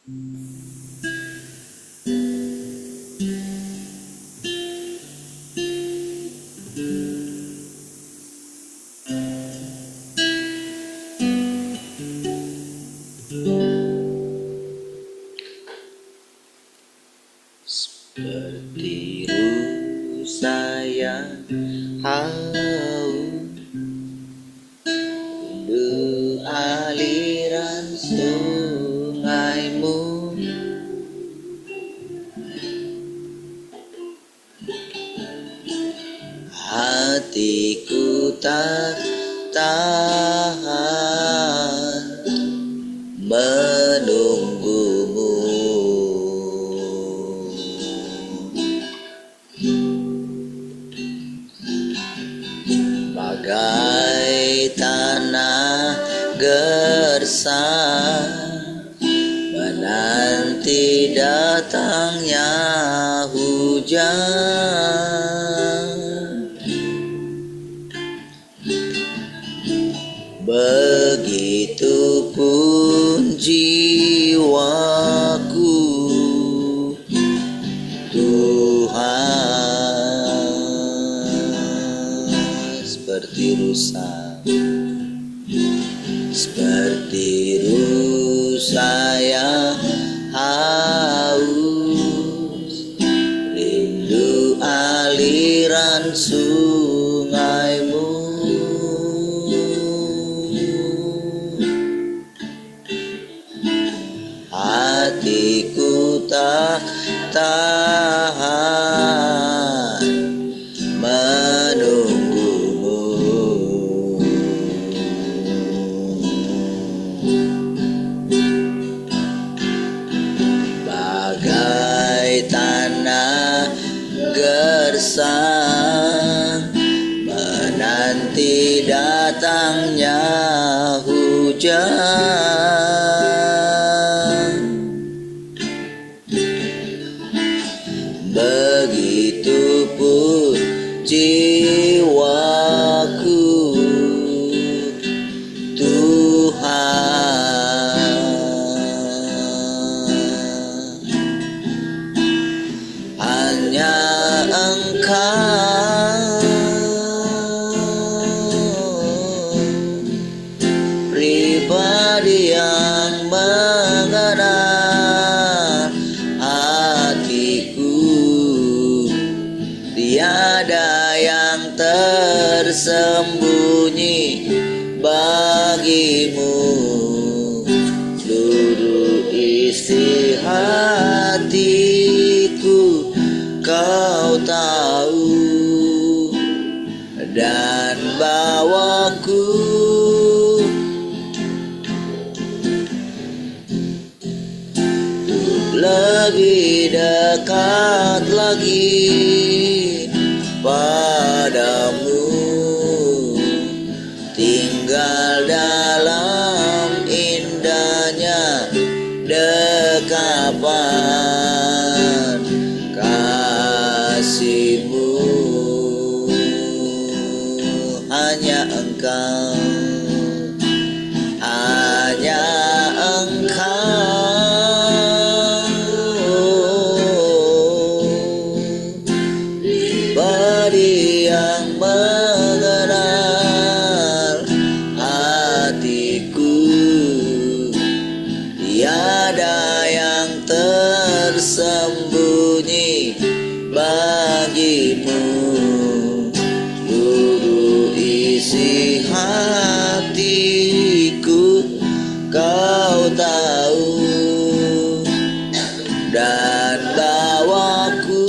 Seperti saya haus rindu aliran sungaimu, hatiku tak tahan menunggumu. Bagai tanah gersang menanti datangnya hujan, begitupun jiwaku Tuhan, seperti rusa yang haus rindu aliran sungaimu, hatiku tak tahan menunggumu. Bagai tanah gersang menanti datangnya hujan, begitupun jiwaku Tuhan, hanya Engkau pribadi yang mengenal hatiku, tiada yang tersembunyi bagimu, seluruh isi hatiku Kau tahu, dan bawaku lebih dekat lagi padamu, tinggal dalam indahnya dekapan kasih-Mu. Hanya Engkau, hanya Engkau pribadi yang mengenal hatiku, tiada yang tersembunyi bagimu, seluruh isi hatiku Kau tahu, dan bawaku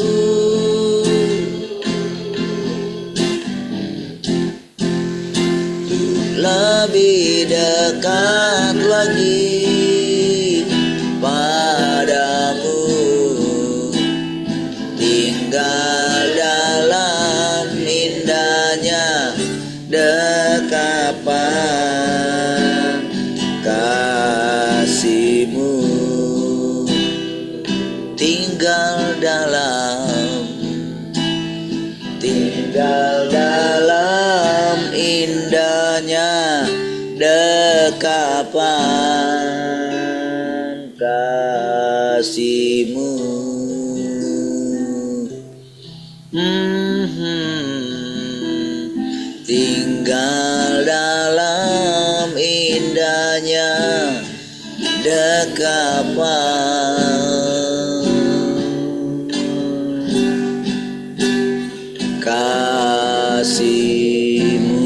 lebih dekat lagi padamu, tinggal dalam indahnya dekapan kasih-Mu, tinggal dalam indahnya dekapan kasih. kasih-Mu. Tinggal dalam indahnya dekapan kasih-Mu.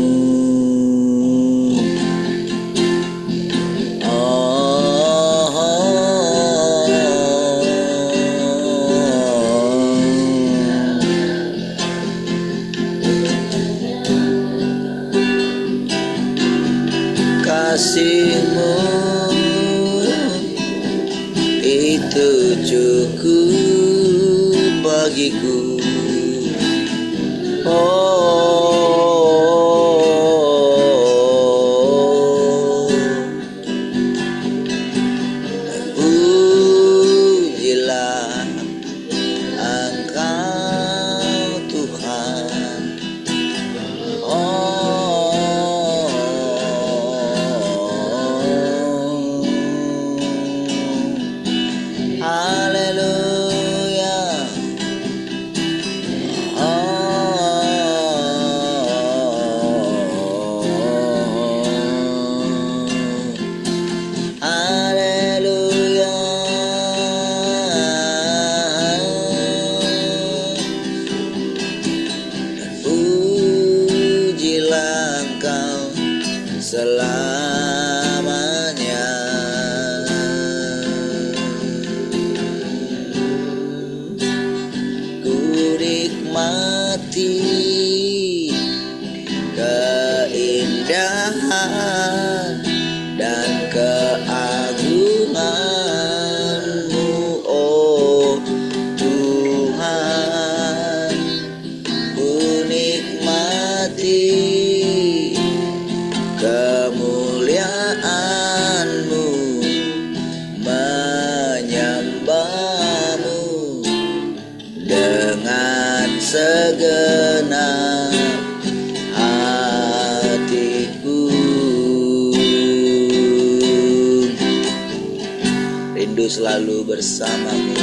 Kasih-Mu itu cukup bagiku. Pujilah Engkau Tuhan. Haleluya. Haleluya. Pujilah Engkau selamanya. Ku nikmati keindahan dan keagungan-Mu, oh Tuhan. Ku nikmati kemuliaan-Mu, menyembah-Mu dengan segenap hatiku. Rindu selalu bersama-Mu,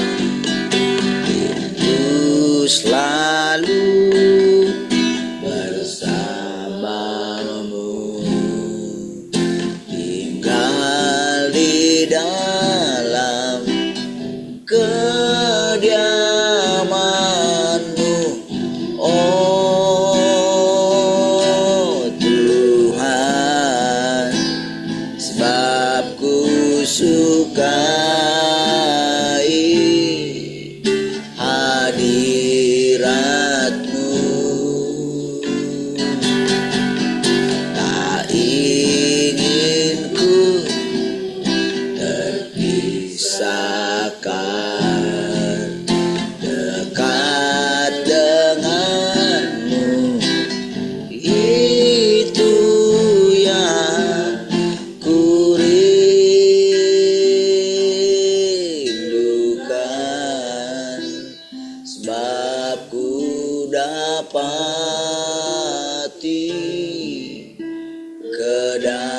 rindu selalu bersama-Mu. Tinggal di dalam kediaman-Mu, oh Tuhan. Sebab ku sukai hadirat-Mu. Tak ingin ku terpisahkan dekat dengan-Mu. Itu yang ku rindukan, sebab ku dapati kedamaian.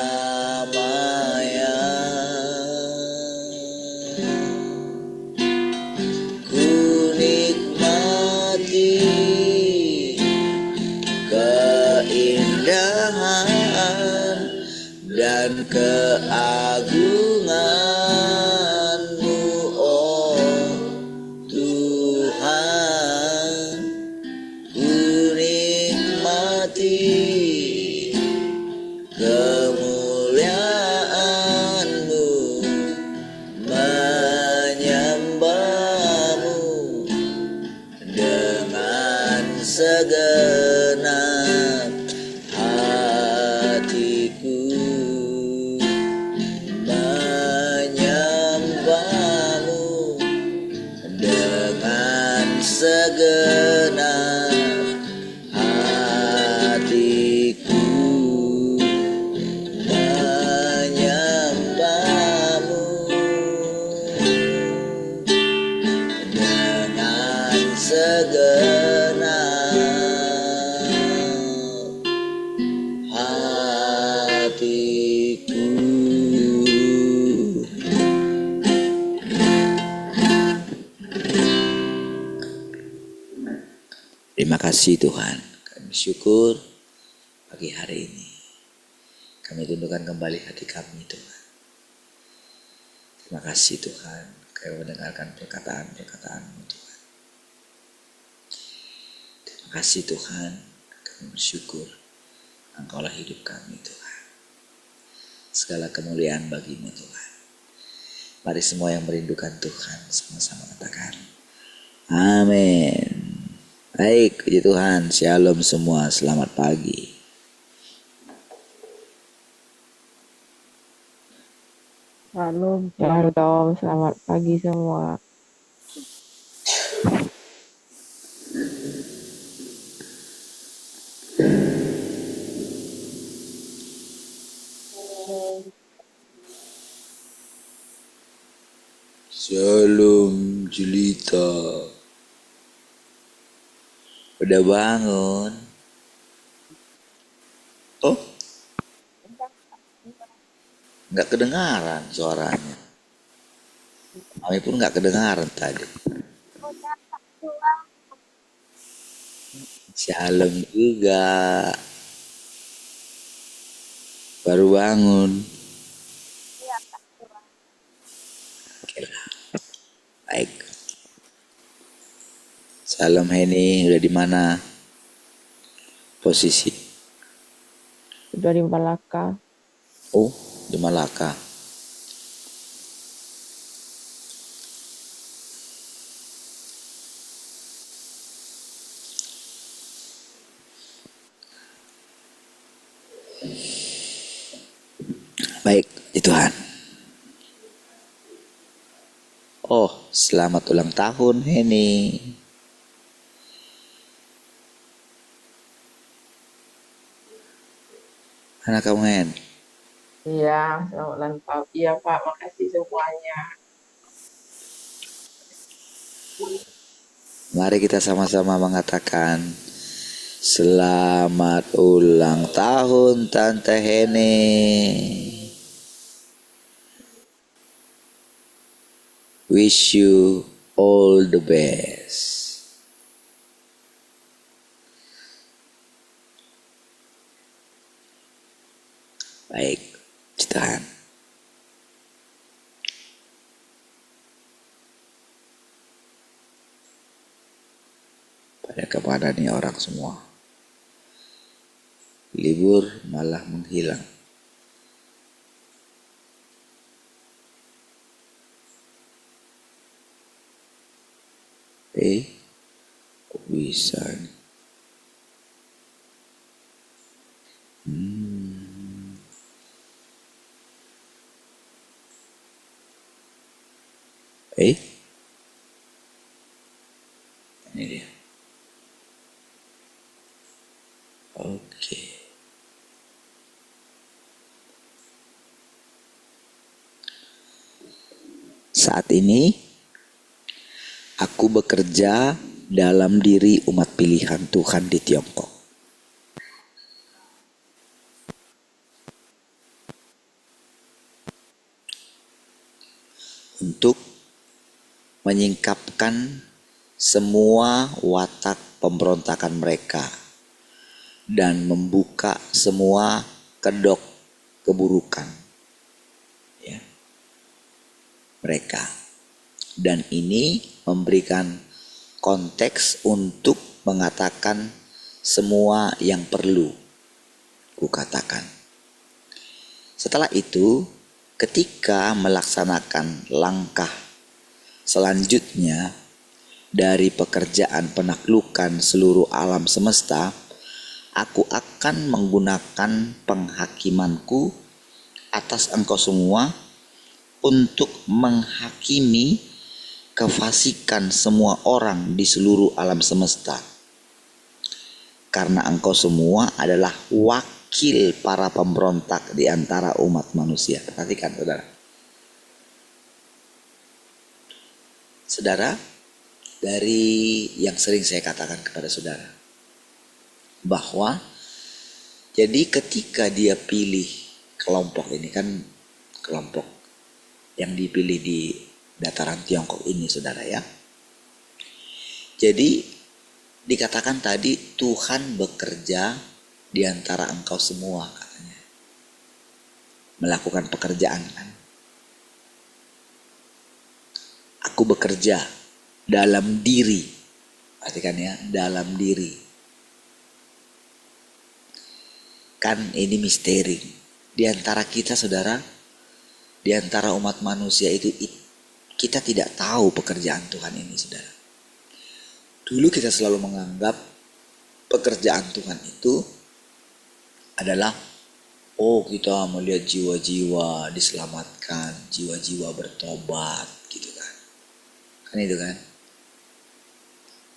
Terima kasih Tuhan. Kami syukur pagi hari ini. Kami tundukkan kembali hati kami Tuhan. Terima kasih Tuhan. Kami mendengarkan perkataan-perkataan-Mu Tuhan. Terima kasih Tuhan. Kami bersyukur Engkaulah hidup kami Tuhan. Segala kemuliaan bagi-Mu Tuhan. Mari semua yang merindukan Tuhan sama-sama katakan amin. Baik, puji Tuhan. Shalom semua, selamat pagi. Shalom, selamat pagi semua. Shalom Julita. Udah bangun? Oh, nggak kedengaran suaranya. Kami pun nggak kedengaran tadi. Shalom juga. Baru bangun. Oke lah. Baik. Salam Heni, udah di mana? Posisi? Udah di Malaka. Oh, di Malaka. Baik, Tuhan. Oh, selamat ulang tahun Heni. Anak kamu Hen? Iya, selamat ulang tahun. Iya Pak, makasih semuanya. Mari kita sama-sama mengatakan selamat ulang tahun Tante Heni. Wish you all the best. Baik, Tuhan. Pada kemana nih orang semua? Libur malah menghilang. Kok bisa nih? Ini dia. Oke. Saat ini aku bekerja dalam diri umat pilihan Tuhan di Tiongkok. Untuk menyingkapkan semua watak pemberontakan mereka dan membuka semua kedok keburukan ya, mereka. Dan ini memberikan konteks untuk mengatakan semua yang perlu kukatakan. Setelah itu, ketika melaksanakan langkah selanjutnya dari pekerjaan penaklukan seluruh alam semesta, aku akan menggunakan penghakimanku atas engkau semua untuk menghakimi kefasikan semua orang di seluruh alam semesta. Karena engkau semua adalah wakil para pemberontak di antara umat manusia. Perhatikan saudara. Saudara, dari yang sering saya katakan kepada saudara, bahwa jadi ketika dia pilih kelompok ini, kan kelompok yang dipilih di dataran Tiongkok ini saudara ya. Jadi dikatakan tadi Tuhan bekerja di antara engkau semua katanya. Melakukan pekerjaan kan. Aku bekerja dalam diri. Perhatikan ya, dalam diri. Kan ini misteri. Di antara kita saudara, di antara umat manusia itu kita tidak tahu pekerjaan Tuhan ini saudara. Dulu kita selalu menganggap pekerjaan Tuhan itu adalah kita melihat jiwa-jiwa diselamatkan, jiwa-jiwa bertobat gitu kan. Kan itu kan.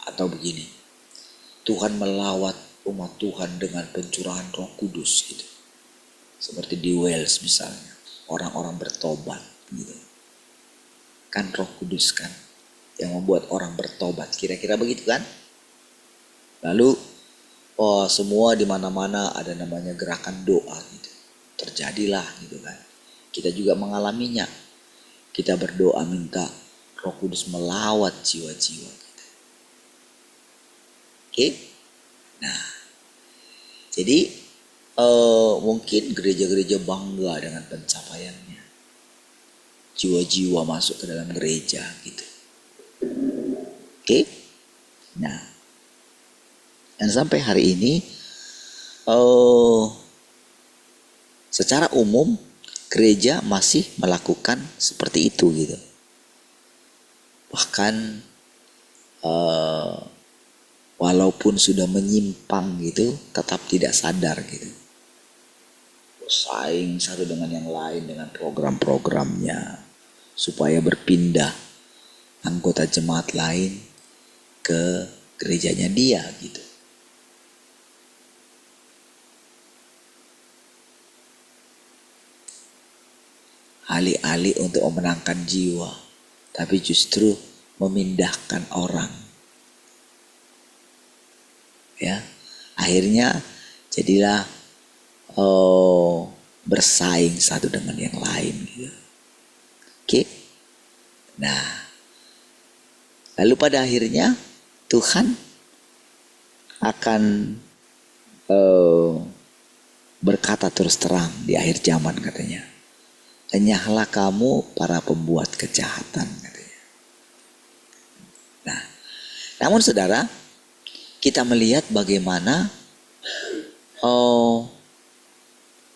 Atau begini, Tuhan melawat umat Tuhan dengan pencurahan Roh Kudus gitu. Seperti di Wales misalnya, orang-orang bertobat gitu. Kan Roh Kudus kan yang membuat orang bertobat, kira-kira begitu kan? Lalu semua di mana-mana ada namanya gerakan doa gitu. Terjadilah gitu kan. Kita juga mengalaminya. Kita berdoa minta Roh Kudus melawat jiwa-jiwa kita. Oke? Nah, jadi mungkin gereja-gereja bangga dengan pencapaiannya. Jiwa-jiwa masuk ke dalam gereja gitu. Oke? Nah, dan sampai hari ini secara umum gereja masih melakukan seperti itu gitu. Bahkan walaupun sudah menyimpang gitu, tetap tidak sadar gitu. Bersaing satu dengan yang lain dengan program-programnya supaya berpindah anggota jemaat lain ke gerejanya dia gitu. Alih-alih untuk memenangkan jiwa, tapi justru memindahkan orang. Ya, akhirnya jadilah bersaing satu dengan yang lain gitu. Oke. Nah, lalu pada akhirnya Tuhan akan berkata terus terang di akhir zaman katanya. Enyahlah kamu para pembuat kejahatan katanya. Nah, namun saudara, kita melihat bagaimana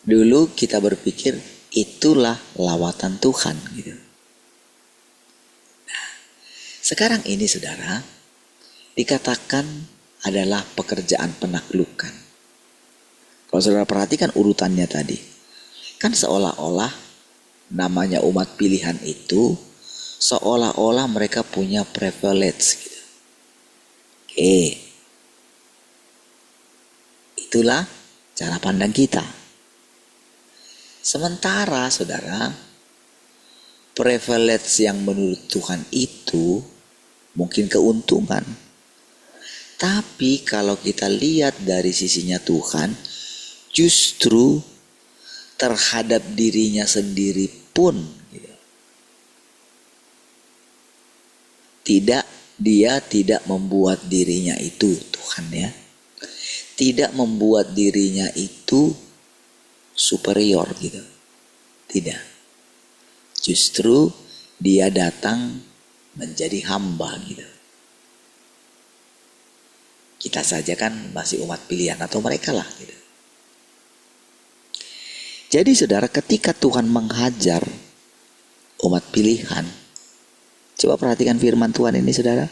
dulu kita berpikir itulah lawatan Tuhan gitu. Nah, sekarang ini saudara dikatakan adalah pekerjaan penaklukan. Kalau saudara perhatikan urutannya tadi, kan seolah-olah namanya umat pilihan itu seolah-olah mereka punya privilege gitu. Oke. Itulah cara pandang kita. Sementara saudara, privilege yang menurut Tuhan itu mungkin keuntungan. Tapi kalau kita lihat dari sisinya Tuhan, justru terhadap dirinya sendiri pun gitu. Dia tidak membuat dirinya itu Tuhan ya. Tidak membuat dirinya itu superior gitu. Tidak. Justru dia datang menjadi hamba gitu. Kita saja kan masih umat pilihan atau mereka lah gitu. Jadi saudara, ketika Tuhan menghajar umat pilihan, coba perhatikan firman Tuhan ini saudara.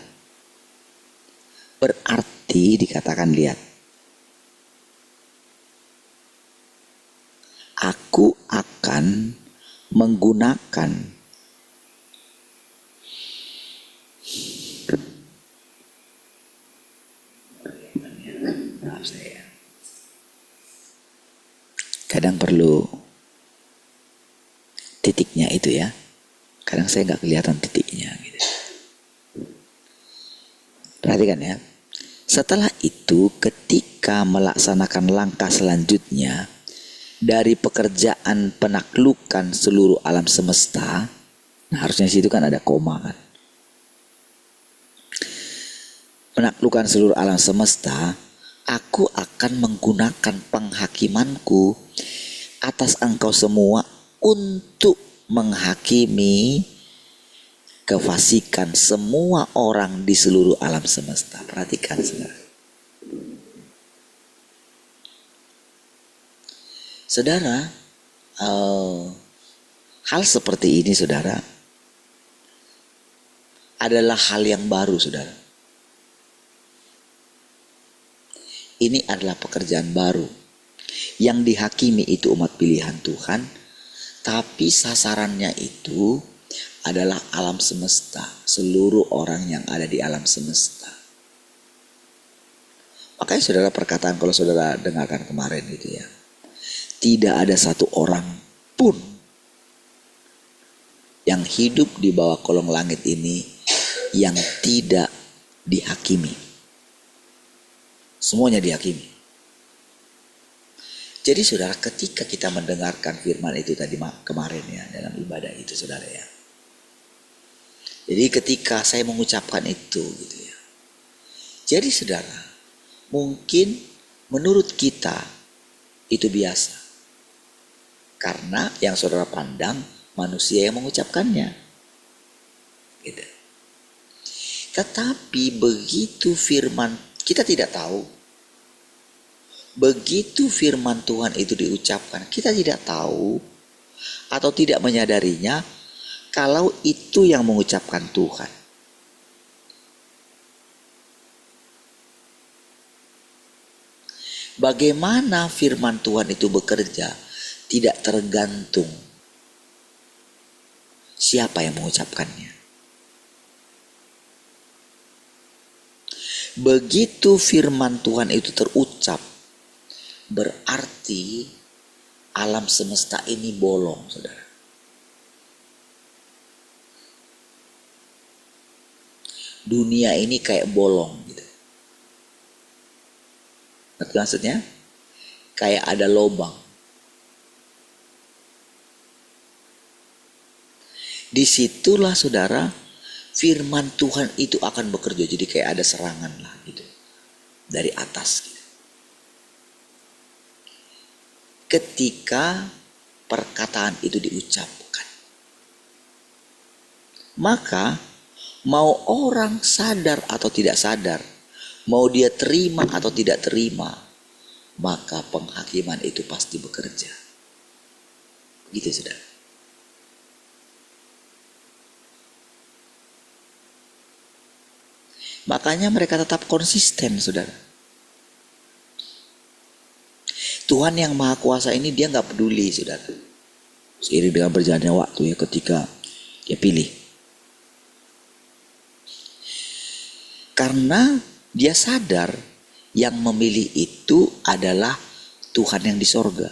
Berarti dikatakan lihat. Aku akan menggunakan kadang perlu titiknya itu ya. Kadang saya nggak kelihatan titiknya gitu. Perhatikan ya. Setelah itu ketika melaksanakan langkah selanjutnya dari pekerjaan penaklukan seluruh alam semesta, nah harusnya situ kan ada koma kan. menaklukkan seluruh alam semesta, aku akan menggunakan penghakimanku atas engkau semua untuk menghakimi kefasikan semua orang di seluruh alam semesta. Perhatikan saudara. Saudara, hal seperti ini saudara adalah hal yang baru saudara. Ini adalah pekerjaan baru. Yang dihakimi itu umat pilihan Tuhan, tapi sasarannya itu adalah alam semesta, seluruh orang yang ada di alam semesta. Makanya saudara, perkataan kalau saudara dengarkan kemarin gitu ya, tidak ada satu orang pun yang hidup di bawah kolong langit ini yang tidak dihakimi. Semuanya dihakimi. Jadi saudara, ketika kita mendengarkan firman itu tadi kemarin ya, dalam ibadah itu saudara ya. Jadi ketika saya mengucapkan itu gitu ya. Jadi saudara, mungkin menurut kita itu biasa. Karena yang saudara pandang manusia yang mengucapkannya. Gitu. Tetapi begitu firman, kita tidak tahu. Begitu firman Tuhan itu diucapkan, kita tidak tahu atau tidak menyadarinya kalau itu yang mengucapkan Tuhan. Bagaimana firman Tuhan itu bekerja tidak tergantung siapa yang mengucapkannya. Begitu firman Tuhan itu terucap, berarti alam semesta ini bolong, saudara. Dunia ini kayak bolong gitu. Ngerti maksudnya? Kayak ada lubang. Disitulah saudara, firman Tuhan itu akan bekerja. Jadi kayak ada serangan lah gitu. Dari atas gitu. Ketika perkataan itu diucapkan, maka mau orang sadar atau tidak sadar, mau dia terima atau tidak terima, maka penghakiman itu pasti bekerja. Gitu saudara. Makanya mereka tetap konsisten saudara. Tuhan yang Maha Kuasa ini dia gak peduli saudara. Seiring dengan berjalannya waktu ya, ketika dia pilih. Karena dia sadar yang memilih itu adalah Tuhan yang di sorga.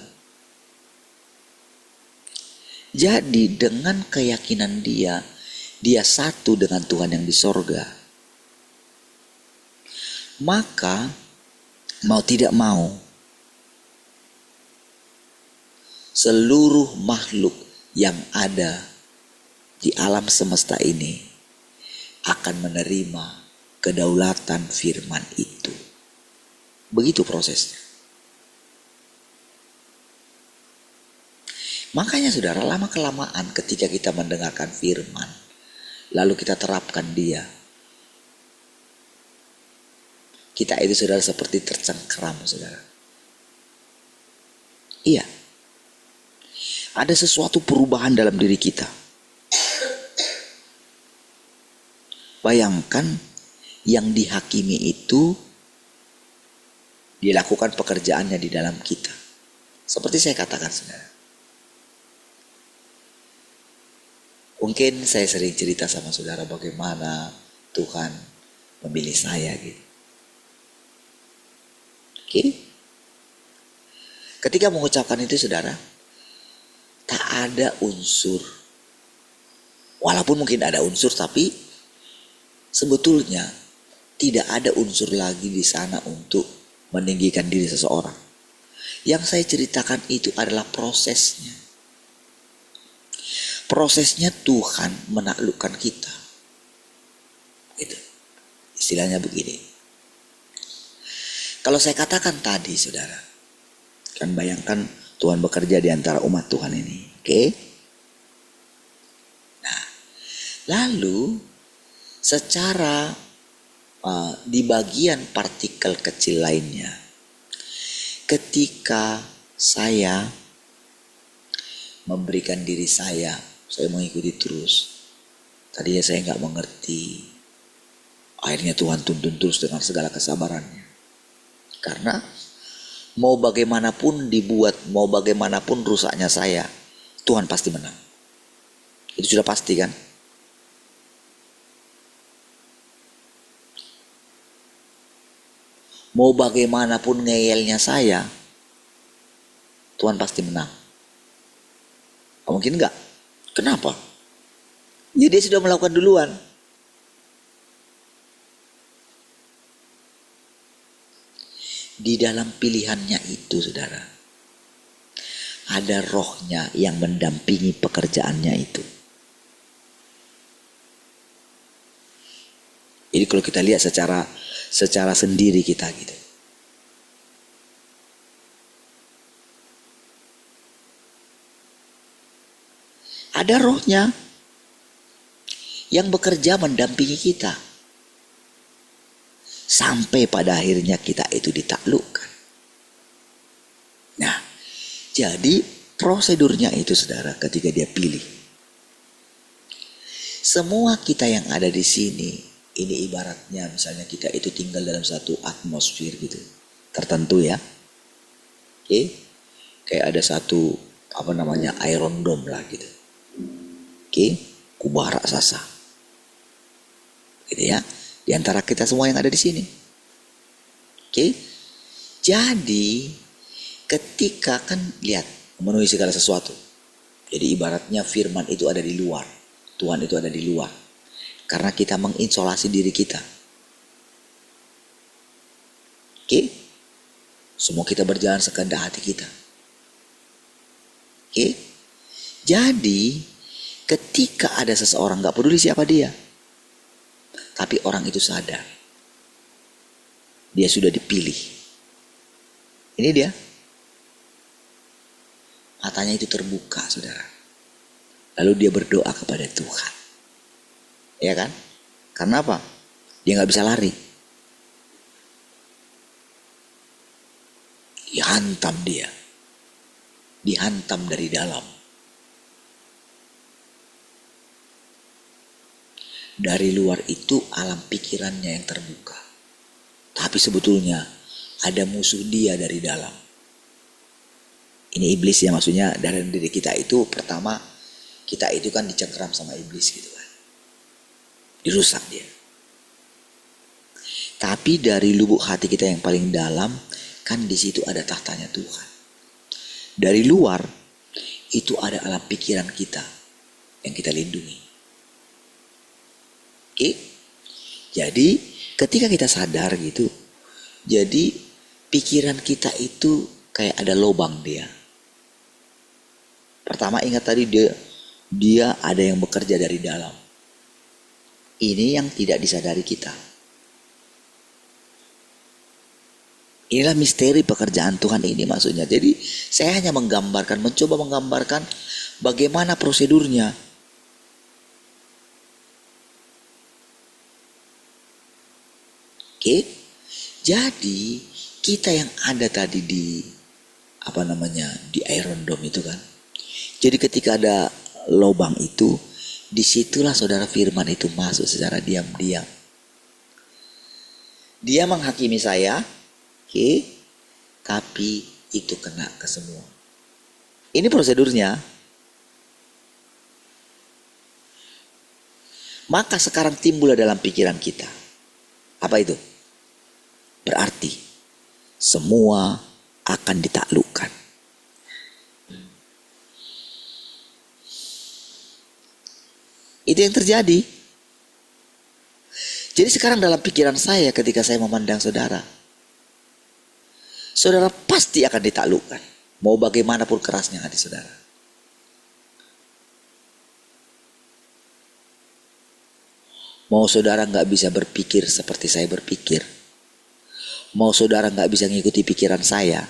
Jadi dengan keyakinan dia satu dengan Tuhan yang di sorga. Maka mau tidak mau, seluruh makhluk yang ada di alam semesta ini akan menerima kedaulatan firman itu. Begitu prosesnya. Makanya saudara, lama-kelamaan ketika kita mendengarkan firman, lalu kita terapkan dia, kita itu saudara seperti tercengkeram saudara. Iya. Ada sesuatu perubahan dalam diri kita. Bayangkan yang dihakimi itu dilakukan pekerjaannya di dalam kita. Seperti saya katakan saudara. Mungkin saya sering cerita sama saudara bagaimana Tuhan memilih saya gitu. Oke? Ketika mengucapkan itu saudara, tak ada unsur, walaupun mungkin ada unsur, tapi sebetulnya tidak ada unsur lagi di sana untuk meninggikan diri seseorang. Yang saya ceritakan itu adalah prosesnya. Prosesnya Tuhan menaklukkan kita. Gitu. Istilahnya begini. Kalau saya katakan tadi saudara, kan bayangkan Tuhan bekerja di antara umat Tuhan ini. Oke? Nah, lalu secara di bagian partikel kecil lainnya, ketika saya memberikan diri saya mengikuti terus. Tadinya saya nggak mengerti, akhirnya Tuhan tuntun terus dengan segala kesabarannya. Karena mau bagaimanapun dibuat, mau bagaimanapun rusaknya saya, Tuhan pasti menang. Itu sudah pasti kan? Mau bagaimanapun ngeyelnya saya, Tuhan pasti menang. Mungkin enggak? Kenapa? Ya dia sudah melakukan duluan. Di dalam pilihannya itu saudara, ada rohnya yang mendampingi pekerjaannya itu. Jadi kalau kita lihat secara sendiri kita gitu. Ada rohnya yang bekerja mendampingi kita. Sampai pada akhirnya kita itu ditaklukkan. Nah, jadi prosedurnya itu saudara ketika dia pilih. Semua kita yang ada di sini, ini ibaratnya misalnya kita itu tinggal dalam satu atmosfer gitu. Tertentu ya. Oke. Kayak ada satu Iron Dome lah gitu. Oke, kubah raksasa. Gitu ya. Di antara kita semua yang ada di sini. Oke. Jadi ketika kan lihat memenuhi segala sesuatu. Jadi ibaratnya firman itu ada di luar. Tuhan itu ada di luar. Karena kita menginsolasi diri kita. Oke. Semua kita berjalan sekehendak hati kita. Oke. Jadi ketika ada seseorang, gak peduli siapa dia, tapi orang itu sadar dia sudah dipilih. Ini dia, matanya itu terbuka saudara. Lalu dia berdoa kepada Tuhan. Ya kan? Karena apa? Dia gak bisa lari. Dihantam dari dalam. Dari luar itu alam pikirannya yang terbuka. Tapi sebetulnya ada musuh dia dari dalam. Ini iblis ya, maksudnya dari diri kita itu pertama kita itu kan dicengkeram sama iblis gitu kan. Dirusak dia. Tapi dari lubuk hati kita yang paling dalam kan di situ ada tahtanya Tuhan. Dari luar itu ada alam pikiran kita yang kita lindungi. Oke, jadi ketika kita sadar gitu, jadi pikiran kita itu kayak ada lubang dia. Pertama ingat tadi dia ada yang bekerja dari dalam. Ini yang tidak disadari kita. Inilah misteri pekerjaan Tuhan ini maksudnya. Jadi saya hanya mencoba menggambarkan bagaimana prosedurnya. Oke, jadi kita yang ada tadi di Iron Dome itu kan. Jadi ketika ada lubang itu, disitulah saudara firman itu masuk secara diam-diam. Dia menghakimi saya, oke, tapi itu kena ke semua. Ini prosedurnya. Maka sekarang timbul dalam pikiran kita. Apa itu? Berarti semua akan ditaklukkan. Itu yang terjadi. Jadi sekarang dalam pikiran saya ketika saya memandang saudara, saudara pasti akan ditaklukkan. Mau bagaimanapun kerasnya hati saudara. Mau saudara gak bisa berpikir seperti saya berpikir. Mau saudara nggak bisa ngikuti pikiran saya,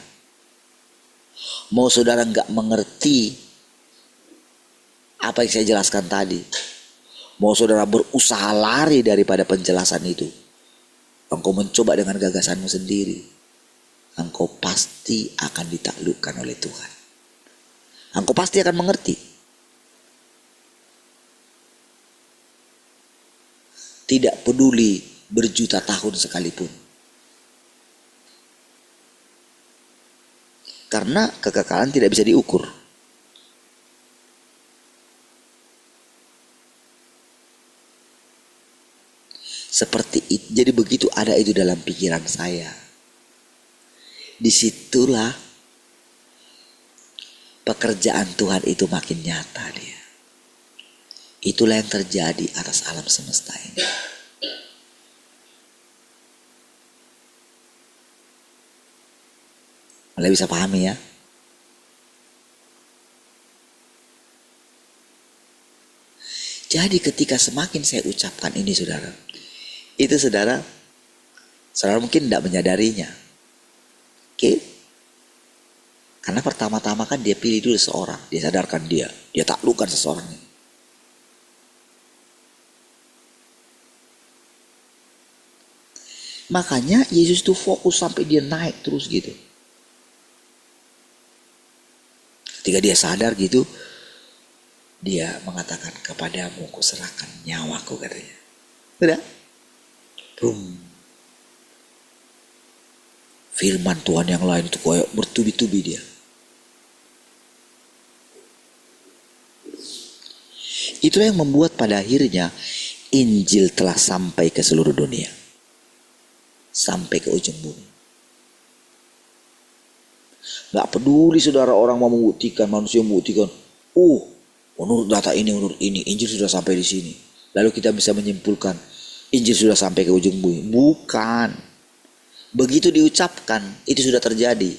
mau saudara nggak mengerti apa yang saya jelaskan tadi, mau saudara berusaha lari daripada penjelasan itu, engkau mencoba dengan gagasanmu sendiri, engkau pasti akan ditaklukkan oleh Tuhan. Engkau pasti akan mengerti. Tidak peduli berjuta tahun sekalipun. Karena kekekalan tidak bisa diukur. Seperti itu. Jadi begitu ada itu dalam pikiran saya, disitulah pekerjaan Tuhan itu makin nyata dia. Itulah yang terjadi atas alam semesta ini. Mulai bisa pahami ya? Jadi ketika semakin saya ucapkan ini saudara, itu saudara mungkin tidak menyadarinya. Oke? Karena pertama-tama kan dia pilih dulu seseorang, dia sadarkan dia taklukkan seseorang ini. Makanya Yesus tuh fokus sampai dia naik terus gitu. Ketika dia sadar gitu, dia mengatakan, kepadamu kuserahkan nyawaku, katanya. Udah. Boom. Firman Tuhan yang lain itu kayak bertubi-tubi dia. Itulah yang membuat pada akhirnya Injil telah sampai ke seluruh dunia. Sampai ke ujung bumi. Gak peduli saudara orang mau membuktikan, manusia membuktikan, menurut data ini, menurut ini, Injil sudah sampai di sini. Lalu kita bisa menyimpulkan, Injil sudah sampai ke ujung bumi. Bukan. Begitu diucapkan, itu sudah terjadi.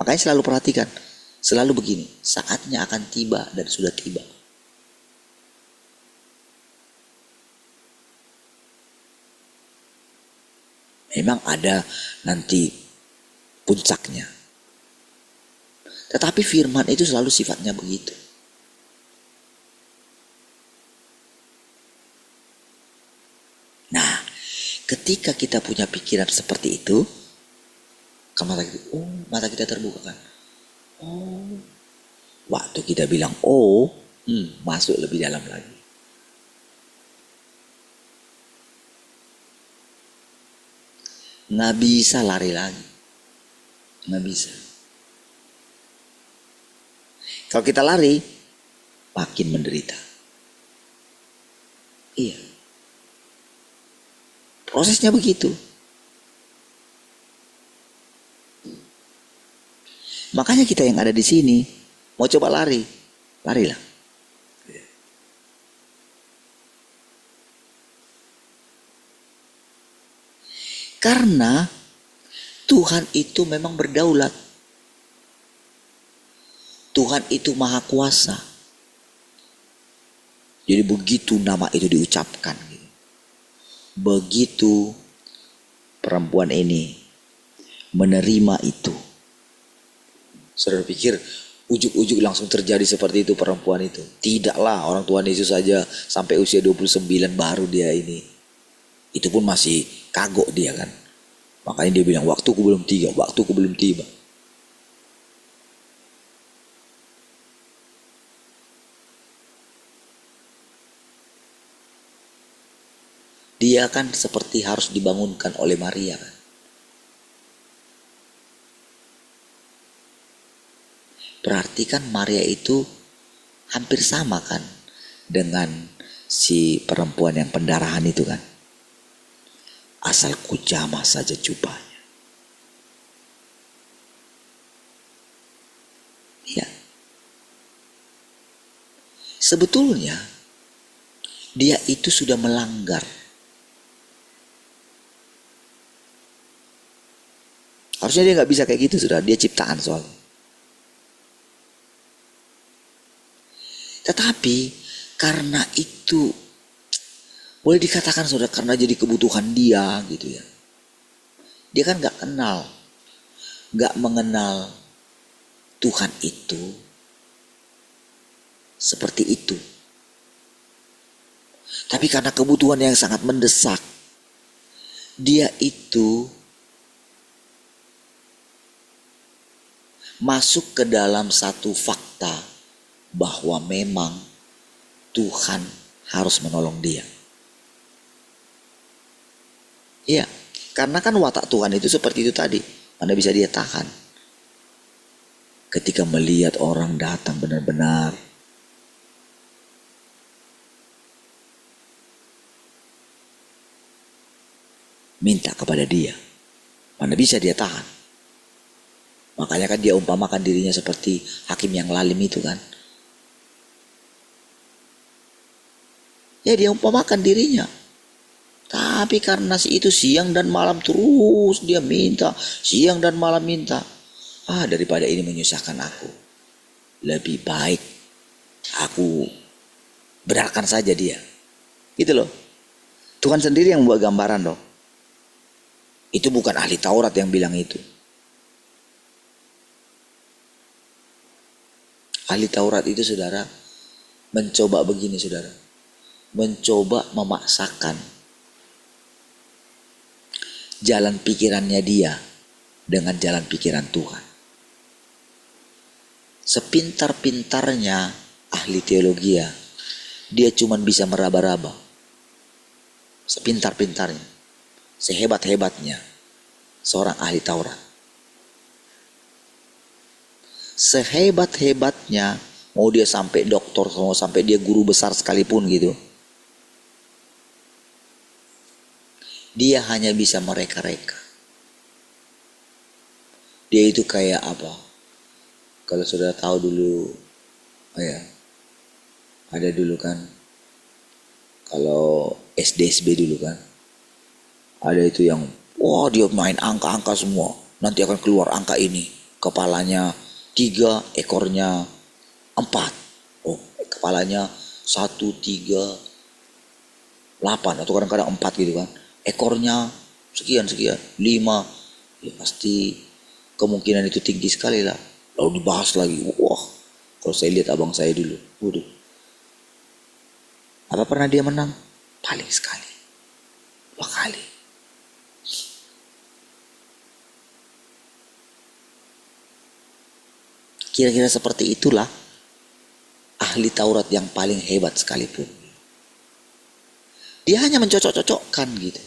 Makanya selalu perhatikan, selalu begini, saatnya akan tiba dan sudah tiba. Memang ada nanti puncaknya. Tetapi firman itu selalu sifatnya begitu. Nah, ketika kita punya pikiran seperti itu, mata kita terbuka kan. Waktu kita bilang masuk lebih dalam lagi. Nggak bisa lari lagi. Nggak bisa. Kalau kita lari, makin menderita. Iya. Prosesnya begitu. Makanya kita yang ada di sini, mau coba lari, larilah. Karena Tuhan itu memang berdaulat. Tuhan itu maha kuasa. Jadi begitu nama itu diucapkan, begitu perempuan ini menerima itu, saudara pikir ujuk-ujuk langsung terjadi seperti itu perempuan itu? Tidaklah, orang Tuhan Yesus saja sampai usia 29 baru dia ini. Itu pun masih kagok dia kan. Makanya dia bilang, waktuku belum tiba. Dia kan seperti harus dibangunkan oleh Maria kan. Berarti kan Maria itu hampir sama kan dengan si perempuan yang pendarahan itu kan. Asal ku jamah saja jubahnya. Ya. Sebetulnya dia itu sudah melanggar. Harusnya dia nggak bisa kayak gitu, sudah dia ciptaan soalnya. Tetapi karena itu Boleh dikatakan saudara karena jadi kebutuhan dia gitu ya. Dia kan gak mengenal Tuhan itu seperti itu. Tapi karena kebutuhan yang sangat mendesak, dia itu masuk ke dalam satu fakta bahwa memang Tuhan harus menolong dia. Iya, karena kan watak Tuhan itu seperti itu tadi. Mana bisa dia tahan ketika melihat orang datang benar-benar minta kepada dia. Mana bisa dia tahan. Makanya kan dia umpamakan dirinya seperti hakim yang lalim itu kan. Ya dia umpamakan dirinya. Tapi karena si itu siang dan malam terus dia minta. Siang dan malam minta. Daripada ini menyusahkan aku, lebih baik aku benarkan saja dia. Gitu loh. Tuhan sendiri yang membuat gambaran loh. Itu bukan ahli Taurat yang bilang itu. Ahli Taurat itu saudara mencoba begini saudara. Mencoba memaksakan jalan pikirannya dia dengan jalan pikiran Tuhan. Sepintar-pintarnya ahli teologi ya, dia cuma bisa meraba-raba. Sepintar-pintarnya, sehebat-hebatnya seorang ahli Taurat. Sehebat-hebatnya, mau dia sampai doktor, mau sampai dia guru besar sekalipun gitu, dia hanya bisa mereka-reka. Dia itu kayak apa? Kalau sudah tahu dulu, ada dulu kan, kalau SD-SB dulu kan, ada itu yang, dia main angka-angka semua, nanti akan keluar angka ini, kepalanya 3, ekornya 4, kepalanya 1, 3, 8 atau kadang-kadang 4 gitu kan, ekornya sekian, 5, ya pasti kemungkinan itu tinggi sekali lah. Lalu dibahas lagi, kalau saya lihat abang saya dulu, apa pernah dia menang? Paling sekali, 2 kali. Kira-kira seperti itulah ahli Taurat yang paling hebat sekalipun. Dia hanya mencocok-cocokkan gitu.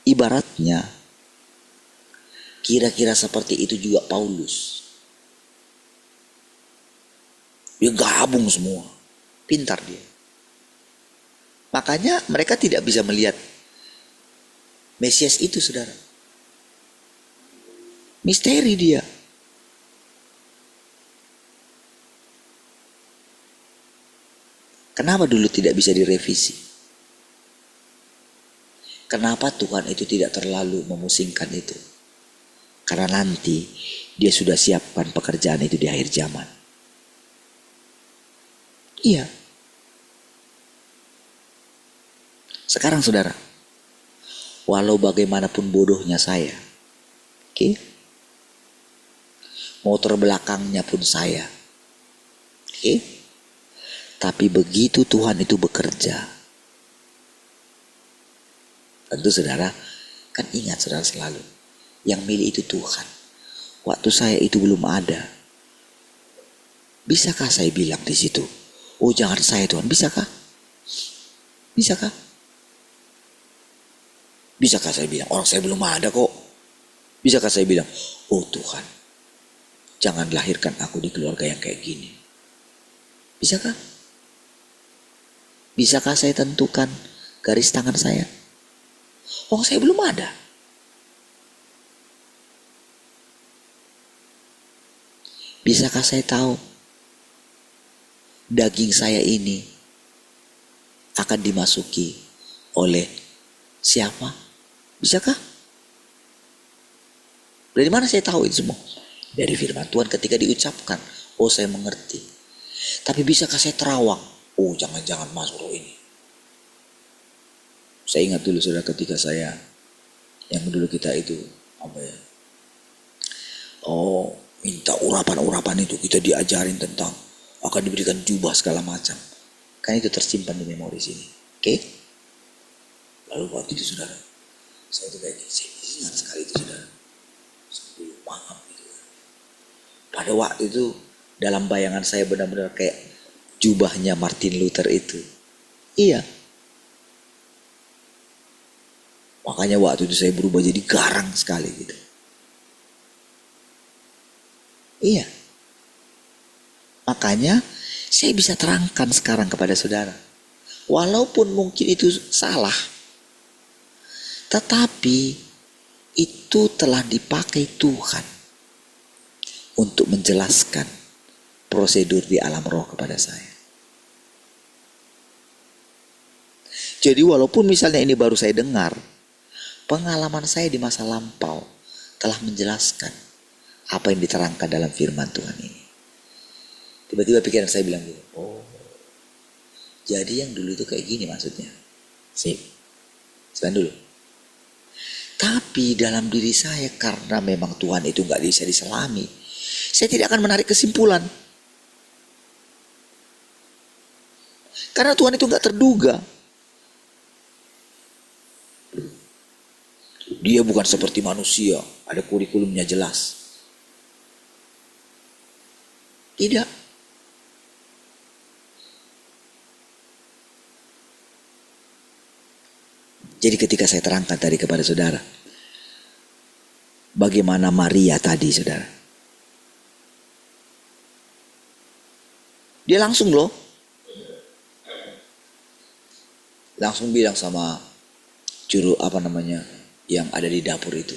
Ibaratnya kira-kira seperti itu juga Paulus. Dia gabung semua. Pintar dia. Makanya mereka tidak bisa melihat Mesias itu saudara. Misteri dia. Kenapa dulu tidak bisa direvisi? Kenapa Tuhan itu tidak terlalu memusingkan itu? Karena nanti dia sudah siapkan pekerjaan itu di akhir zaman. Iya. Sekarang saudara, walau bagaimanapun bodohnya saya, mau terbelakangnya pun saya, tapi begitu Tuhan itu bekerja, tentu saudara kan ingat saudara selalu, yang milih itu Tuhan. Waktu saya itu belum ada, bisakah saya bilang di situ, jangan saya Tuhan, bisakah? Bisakah? Bisakah saya bilang, orang saya belum ada kok. Bisakah saya bilang, Tuhan, jangan lahirkan aku di keluarga yang kayak gini. Bisakah? Bisakah saya tentukan garis tangan saya? Saya belum ada. Bisakah saya tahu daging saya ini akan dimasuki oleh siapa? Bisakah? Dari mana saya tahu itu semua? Dari firman Tuhan ketika diucapkan. Oh saya mengerti. Tapi bisakah saya terawang? Oh jangan-jangan masuk roh ini. Saya ingat dulu saudara ketika saya, yang dulu kita itu, apa ya, oh minta urapan-urapan itu, kita diajarin tentang akan diberikan jubah segala macam. Kan itu tersimpan di memori sini. Oke? Lalu waktu itu saudara, saya itu kayak gini, saya ingat sekali itu saudara. Sambil paham gitu. Pada waktu itu dalam bayangan saya benar-benar kayak jubahnya Martin Luther itu. Iya. Makanya waktu itu saya berubah jadi garang sekali gitu. Iya. Makanya saya bisa terangkan sekarang kepada saudara. Walaupun mungkin itu salah. Tetapi itu telah dipakai Tuhan untuk menjelaskan prosedur di alam roh kepada saya. Jadi walaupun misalnya ini baru saya dengar, pengalaman saya di masa lampau telah menjelaskan apa yang diterangkan dalam firman Tuhan ini. Tiba-tiba pikiran saya bilang gitu, oh jadi yang dulu itu kayak gini maksudnya. Sip, sebentar dulu. Tapi dalam diri saya, karena memang Tuhan itu gak bisa diselami, saya tidak akan menarik kesimpulan. Karena Tuhan itu gak terduga. Dia bukan seperti manusia, ada kurikulumnya jelas. Tidak. Jadi ketika saya terangkan tadi kepada saudara, bagaimana Maria tadi saudara, dia langsung langsung bilang sama juru yang ada di dapur itu,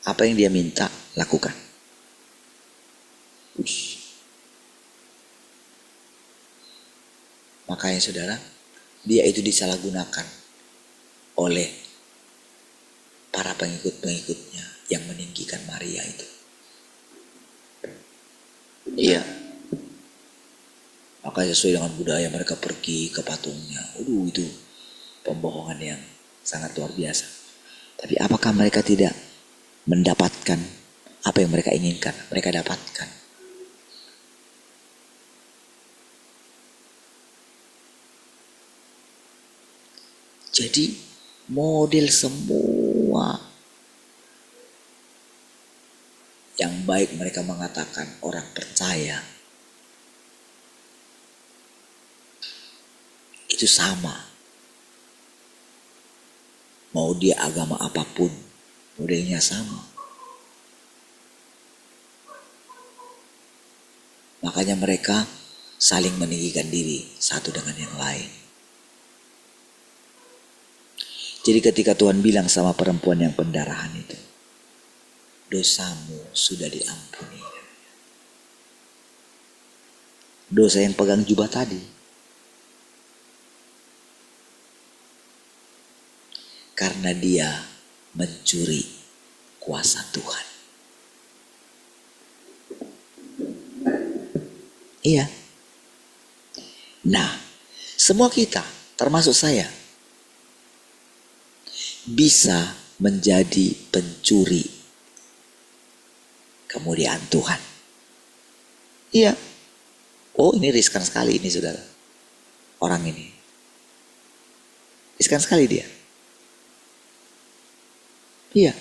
apa yang dia minta lakukan. Ush. Makanya saudara, dia itu disalahgunakan oleh para pengikut-pengikutnya yang meninggikan Maria itu. Iya. Makanya sesuai dengan budaya mereka pergi ke patungnya. Itu pembohongan yang sangat luar biasa. Tapi apakah mereka tidak mendapatkan apa yang mereka inginkan? Mereka dapatkan. Jadi model semua yang baik mereka mengatakan orang percaya itu sama. Mau dia agama apapun, modelnya sama. Makanya mereka saling meninggikan diri satu dengan yang lain. Jadi ketika Tuhan bilang sama perempuan yang pendarahan itu, dosamu sudah diampuni. Dosa yang pegang jubah tadi. Karena dia mencuri kuasa Tuhan. Iya. Nah, semua kita, termasuk saya, bisa menjadi pencuri kemuliaan Tuhan. Iya. Oh ini riskan sekali ini saudara. Orang ini. Riskan sekali dia. Iya.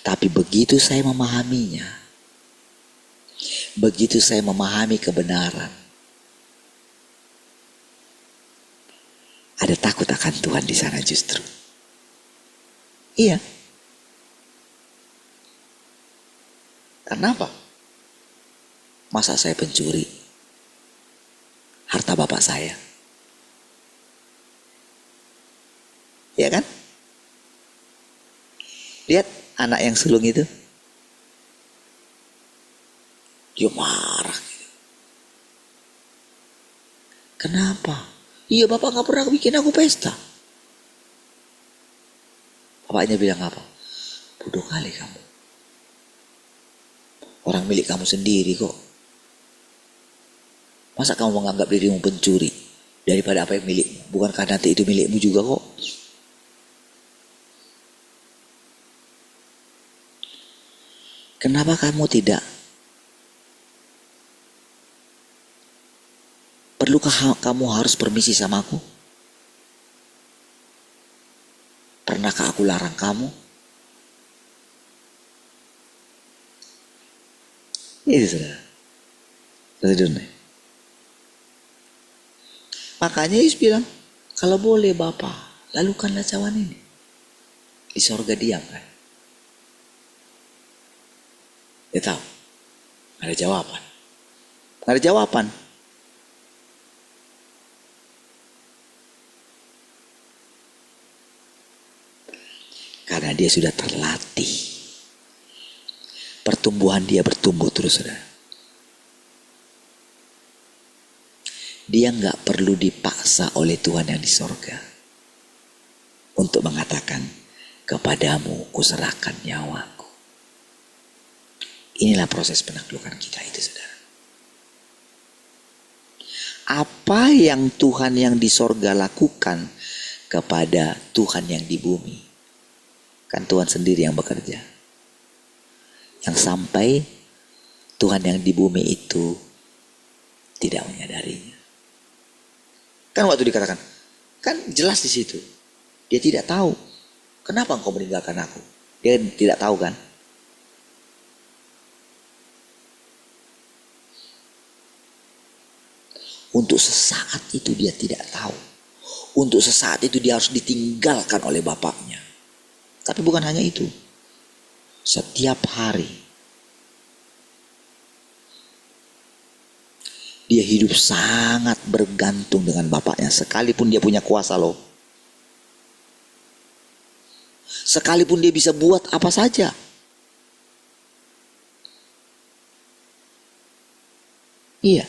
Tapi begitu saya memahaminya, begitu saya memahami kebenaran, ada takut akan Tuhan di sana justru. Iya. Karena apa? Masa saya pencuri harta bapak saya? Iya kan? Lihat anak yang sulung itu. Dia marah. Kenapa? Iya bapak gak pernah bikin aku pesta. Bapaknya bilang apa? Bodoh kali kamu. Orang milik kamu sendiri kok. Masa kamu menganggap dirimu pencuri daripada apa yang milikmu? Bukankah nanti itu milikmu juga kok? Kenapa kamu tidak? Perlukah kamu harus permisi sama aku? Pernahkah aku larang kamu? Itu saudara. Makanya Yesus bilang, kalau boleh Bapa, lalukanlah cawan ini. Di sorga diam kan? Dia tahu. Gak ada jawaban. Gak ada jawaban. Karena dia sudah terlatih. Pertumbuhan dia bertumbuh terus, saudara. Dia gak perlu dipaksa oleh Tuhan yang di sorga untuk mengatakan, kepadamu kuserahkan nyawaku. Inilah proses penaklukan kita itu, saudara. Apa yang Tuhan yang di sorga lakukan kepada Tuhan yang di bumi, kan Tuhan sendiri yang bekerja. Yang sampai Tuhan yang di bumi itu tidak menyadarinya. Kan waktu dikatakan, kan jelas di situ. Dia tidak tahu. Kenapa engkau meninggalkan aku? Dia tidak tahu kan? Untuk sesaat itu dia tidak tahu. Untuk sesaat itu dia harus ditinggalkan oleh bapaknya. Tapi bukan hanya itu. Setiap hari dia hidup sangat bergantung dengan bapaknya. Sekalipun dia punya kuasa loh. Sekalipun dia bisa buat apa saja. Iya.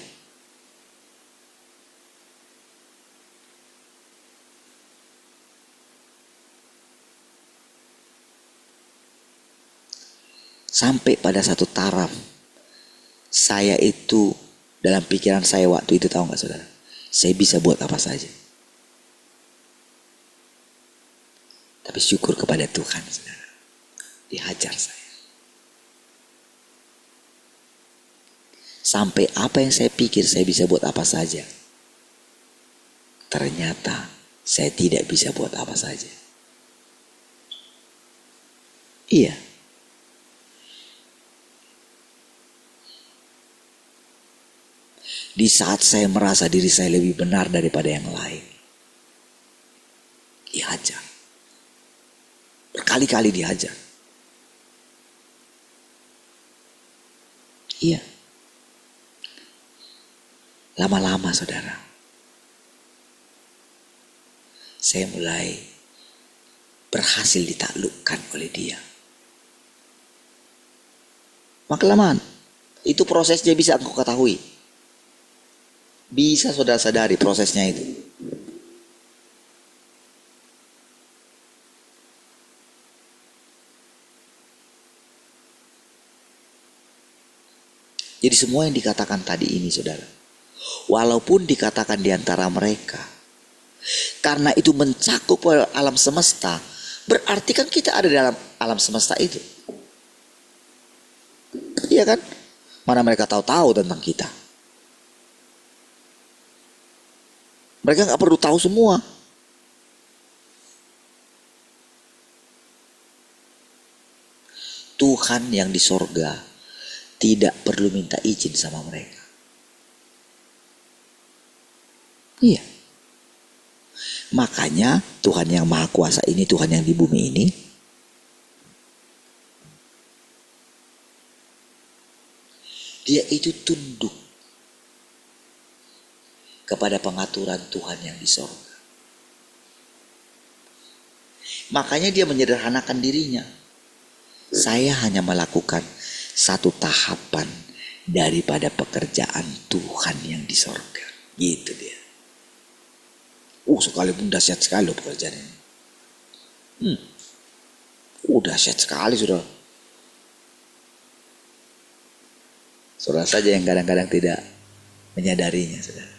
Sampai pada satu taraf, saya itu dalam pikiran saya waktu itu, tahu gak saudara? Saya bisa buat apa saja. Tapi syukur kepada Tuhan, saudara. Dihajar saya. Sampai apa yang saya pikir saya bisa buat apa saja, ternyata saya tidak bisa buat apa saja. Iya. Di saat saya merasa diri saya lebih benar daripada yang lain, dihajar. Berkali-kali dihajar. Iya. Lama-lama saudara, saya mulai berhasil ditaklukkan oleh dia. Maka kelamaan, itu prosesnya bisa engkau ketahui. Bisa saudara sadari prosesnya itu. Jadi semua yang dikatakan tadi ini saudara, walaupun dikatakan di antara mereka, karena itu mencakup alam semesta, berarti kan kita ada dalam alam semesta itu. Iya kan? Mana mereka tahu-tahu tentang kita. Mereka gak perlu tahu semua. Tuhan yang di sorga tidak perlu minta izin sama mereka. Iya. Makanya Tuhan yang Maha Kuasa ini, Tuhan yang di bumi ini, dia itu tunduk kepada pengaturan Tuhan yang di sorga. Makanya dia menyederhanakan dirinya. Saya hanya melakukan satu tahapan daripada pekerjaan Tuhan yang di sorga. Gitu dia. Sekalipun dahsyat sekali loh pekerjaan ini. Dahsyat sekali sudah. Saudara saja yang kadang-kadang tidak menyadarinya, saudara.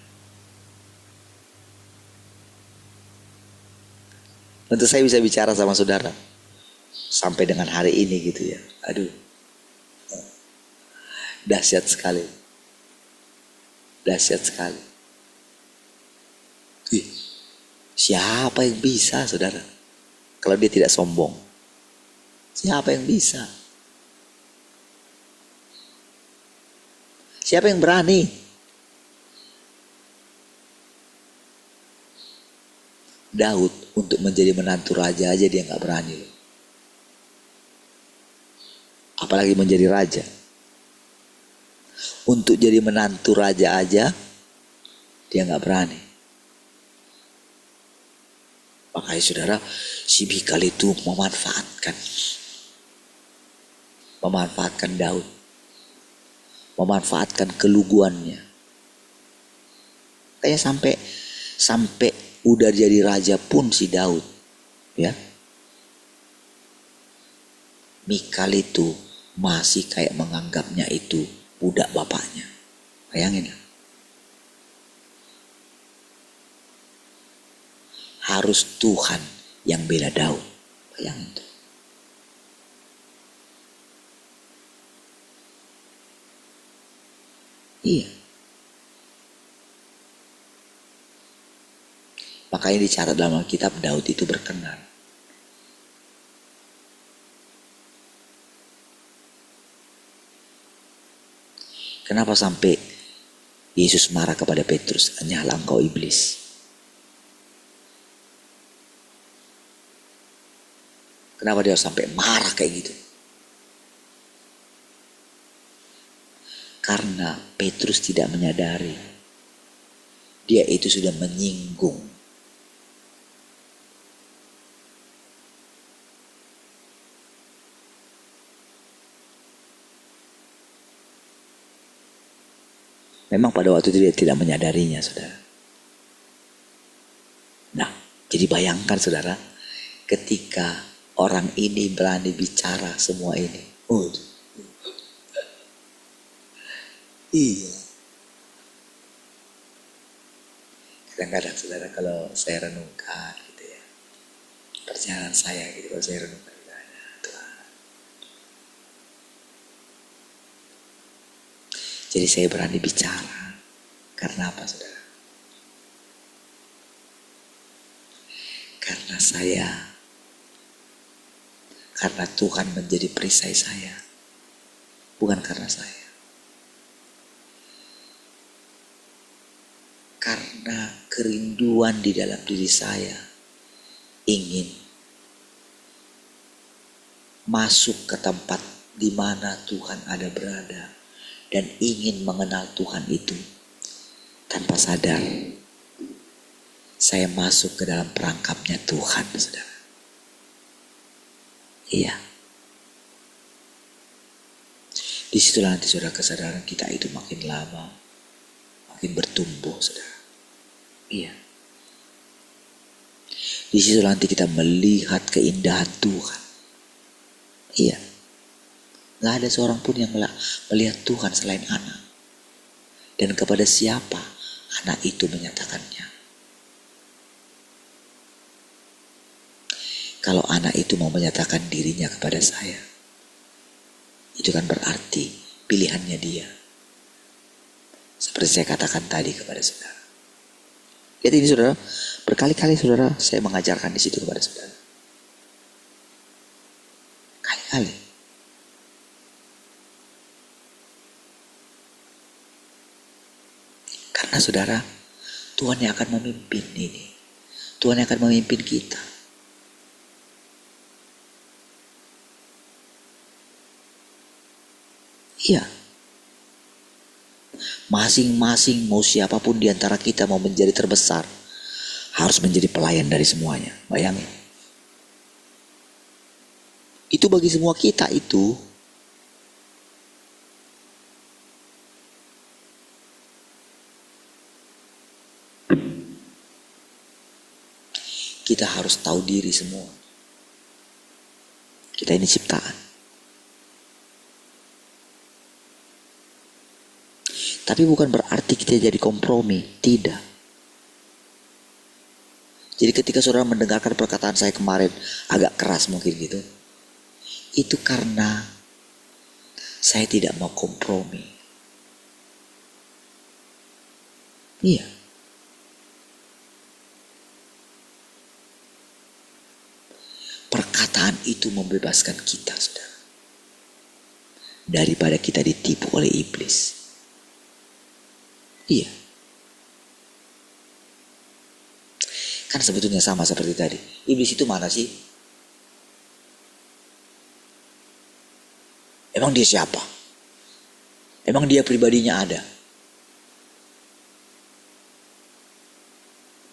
Tentu saya bisa bicara sama saudara sampai dengan hari ini gitu ya. Aduh, dahsyat sekali. Dahsyat sekali. Siapa yang bisa, saudara? Kalau dia tidak sombong, siapa yang bisa? Siapa yang berani? Daud untuk menjadi menantu raja aja dia nggak berani loh. Apalagi menjadi raja. Untuk jadi menantu raja aja dia nggak berani. Makanya saudara, si Mikal itu memanfaatkan Daud, memanfaatkan keluguannya. Kayak sampai udah jadi raja pun si Daud, ya. Mikal itu masih kayak menganggapnya itu budak bapaknya. Bayangin ya. Harus Tuhan yang bela Daud. Bayangin tuh. Iya. Makanya dicatat dalam Alkitab Daud itu berkenan. Kenapa sampai Yesus marah kepada Petrus? Hanyalah engkau iblis. Kenapa dia sampai marah kayak gitu? Karena Petrus tidak menyadari dia itu sudah menyinggung memang pada waktu itu dia tidak menyadarinya, saudara. Nah, jadi bayangkan saudara, ketika orang ini berani bicara semua ini. Iya. Kadang-kadang saudara kalau saya renungkan gitu ya, perjalanan saya gitu, kalau saya renungkan Tuhan. Jadi saya berani bicara. Karena apa, saudara? Karena Tuhan menjadi perisai saya. Bukan karena saya. Karena kerinduan di dalam diri saya ingin masuk ke tempat di mana Tuhan ada berada dan ingin mengenal Tuhan itu. Tanpa sadar saya masuk ke dalam perangkapnya Tuhan, saudara. Iya. Disitulah nanti saudara kesadaran kita itu makin lama makin bertumbuh, saudara. Iya. Di situ nanti kita melihat keindahan Tuhan. Iya. Gak ada seorang pun yang melihat Tuhan selain anak. Dan kepada siapa anak itu menyatakannya. Kalau anak itu mau menyatakan dirinya kepada saya, itu kan berarti pilihannya dia. Seperti saya katakan tadi kepada saudara. Lihat ini saudara, berkali-kali saudara saya mengajarkan di situ kepada saudara. Kali-kali. Karena saudara, Tuhan yang akan memimpin ini. Tuhan yang akan memimpin kita. Iya. Masing-masing mau siapapun di antara kita mau menjadi terbesar, harus menjadi pelayan dari semuanya. Bayangin. Itu bagi semua kita itu. Kita harus tahu diri semua. Kita ini ciptaan. Tapi bukan berarti kita jadi kompromi, tidak. Jadi ketika saudara mendengarkan perkataan saya kemarin agak keras mungkin gitu, itu karena saya tidak mau kompromi. Iya. Perkataan itu membebaskan kita, saudara, daripada kita ditipu oleh iblis. Iya. Kan sebetulnya sama seperti tadi. Iblis itu mana sih? Emang dia siapa? Emang dia pribadinya ada?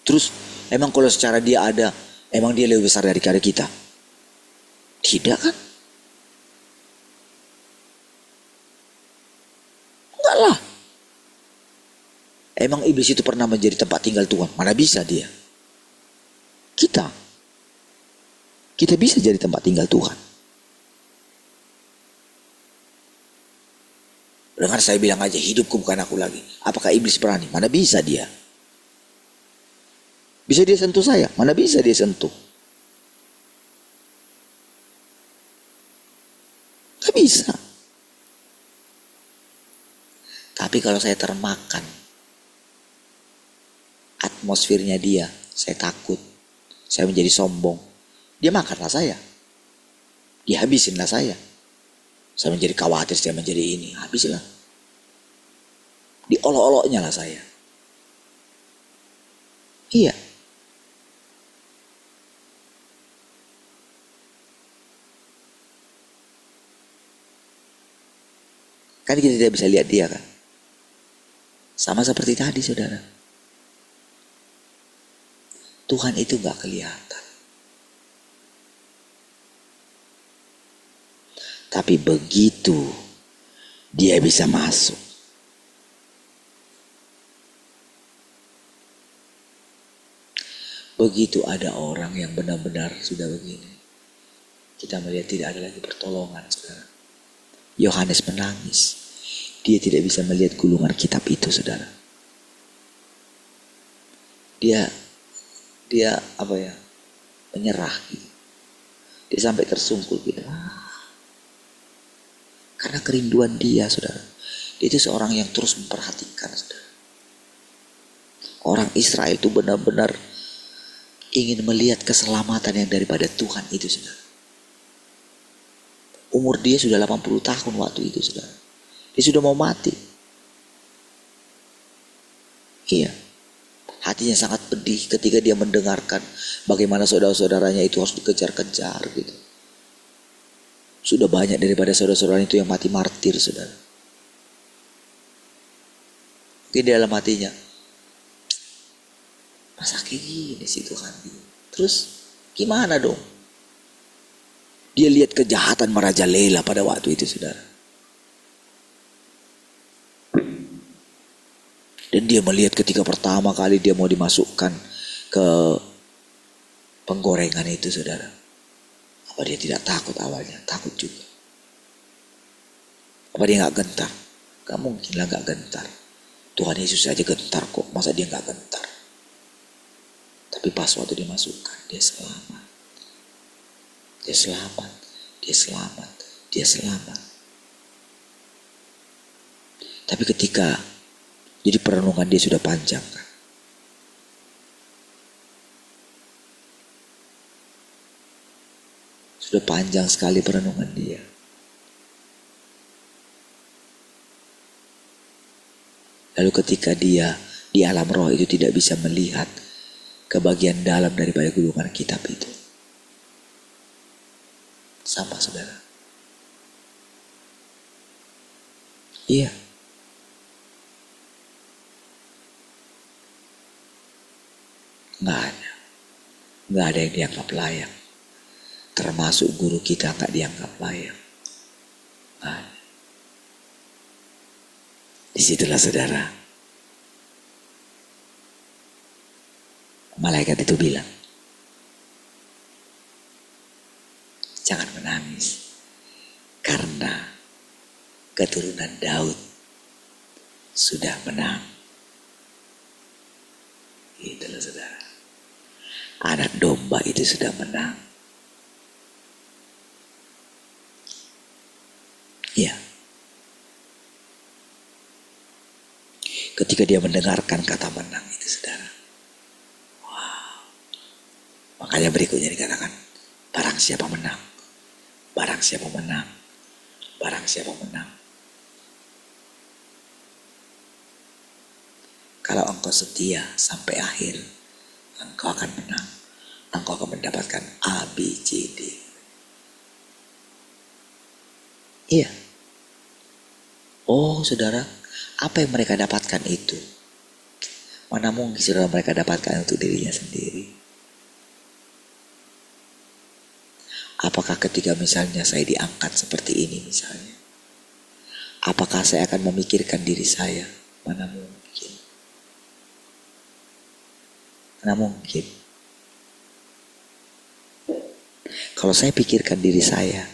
Terus emang kalau secara dia ada, emang dia lebih besar dari kita? Tidak kan? Enggak lah. Emang iblis itu pernah menjadi tempat tinggal Tuhan? Mana bisa dia? Kita bisa jadi tempat tinggal Tuhan. Dengan saya bilang aja, hidupku bukan aku lagi. Apakah iblis berani? Mana bisa dia? Bisa dia sentuh saya? Mana bisa dia sentuh? Gak bisa. Tapi kalau saya termakan atmosfernya dia, saya takut, saya menjadi sombong, dia makanlah saya, dia habisinlah saya menjadi khawatir, saya menjadi ini, habislah, diolok-oloknya lah saya. Iya. Kan kita tidak bisa lihat dia kan. Sama seperti tadi saudara. Tuhan itu gak kelihatan. Tapi begitu dia bisa masuk, begitu ada orang yang benar-benar sudah begini, kita melihat tidak ada lagi pertolongan saudara. Yohanes menangis. Dia tidak bisa melihat gulungan kitab itu saudara. Dia apa ya, menyerah gitu. Dia sampai tersungkul gitu. Karena kerinduan dia saudara. Dia itu seorang yang terus memperhatikan saudara. Orang Israel itu benar-benar ingin melihat keselamatan yang daripada Tuhan itu saudara. Umur dia sudah 80 tahun waktu itu saudara. Dia sudah mau mati. Iya. Hatinya sangat pedih ketika dia mendengarkan bagaimana saudara-saudaranya itu harus dikejar-kejar gitu. Sudah banyak daripada saudara-saudara itu yang mati martir saudara. Mungkin di dalam hatinya, masa kayak gini sih Tuhan. Terus gimana dong? Dia lihat kejahatan merajalela pada waktu itu saudara. Dan dia melihat ketika pertama kali dia mau dimasukkan ke penggorengan itu saudara. Apa dia tidak takut awalnya? Takut juga. Apa dia gak gentar? Gak mungkin lah gak gentar. Tuhan Yesus aja gentar kok. Masa dia gak gentar? Tapi pas waktu dimasukkan, dia selamat. Dia selamat. Dia selamat. Dia selamat. Tapi ketika jadi perenungan dia sudah panjang kan. Sudah panjang sekali perenungan dia. Lalu ketika dia di alam roh itu tidak bisa melihat ke bagian dalam daripada gulungan kitab itu. Sama saudara. Iya. Nggak ada yang dianggap layak. Termasuk guru kita nggak dianggap layak. Nggak ada. Disitulah saudara, malaikat itu bilang, jangan menangis, karena keturunan Daud sudah menang. Itulah saudara. Anak domba itu sudah menang. Ya. Ketika dia mendengarkan kata menang itu saudara. Makanya berikutnya dikatakan, barang siapa menang, barang siapa menang, barang siapa menang. Kalau engkau setia sampai akhir, engkau akan menang. Engkau akan mendapatkan A, B, C, D. Iya. Oh saudara, apa yang mereka dapatkan itu? Mana mungkin saudara mereka dapatkan untuk dirinya sendiri? Apakah ketika misalnya saya diangkat seperti ini misalnya, apakah saya akan memikirkan diri saya? Mana mungkin. Mana mungkin. Kalau saya pikirkan diri saya,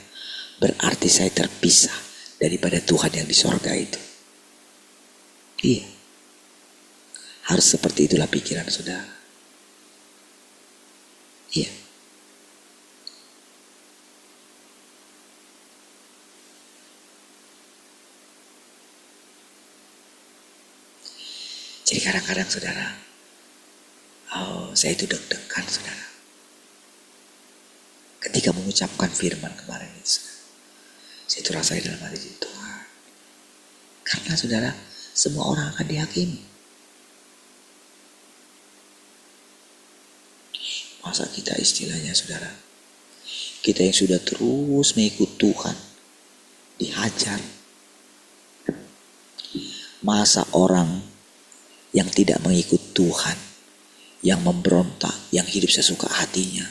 berarti saya terpisah daripada Tuhan yang di sorga itu. Iya. Harus seperti itulah pikiran saudara. Iya. Jadi kadang-kadang saudara, saya itu deg-degan saudara. Ketika mengucapkan firman kemarin itu saudara. Saya itu rasanya dalam hati Tuhan. Karena saudara, semua orang akan dihakimi. Masa kita istilahnya saudara, kita yang sudah terus mengikut Tuhan, dihajar. Masa orang yang tidak mengikut Tuhan, yang memberontak, yang hidup sesuka hatinya,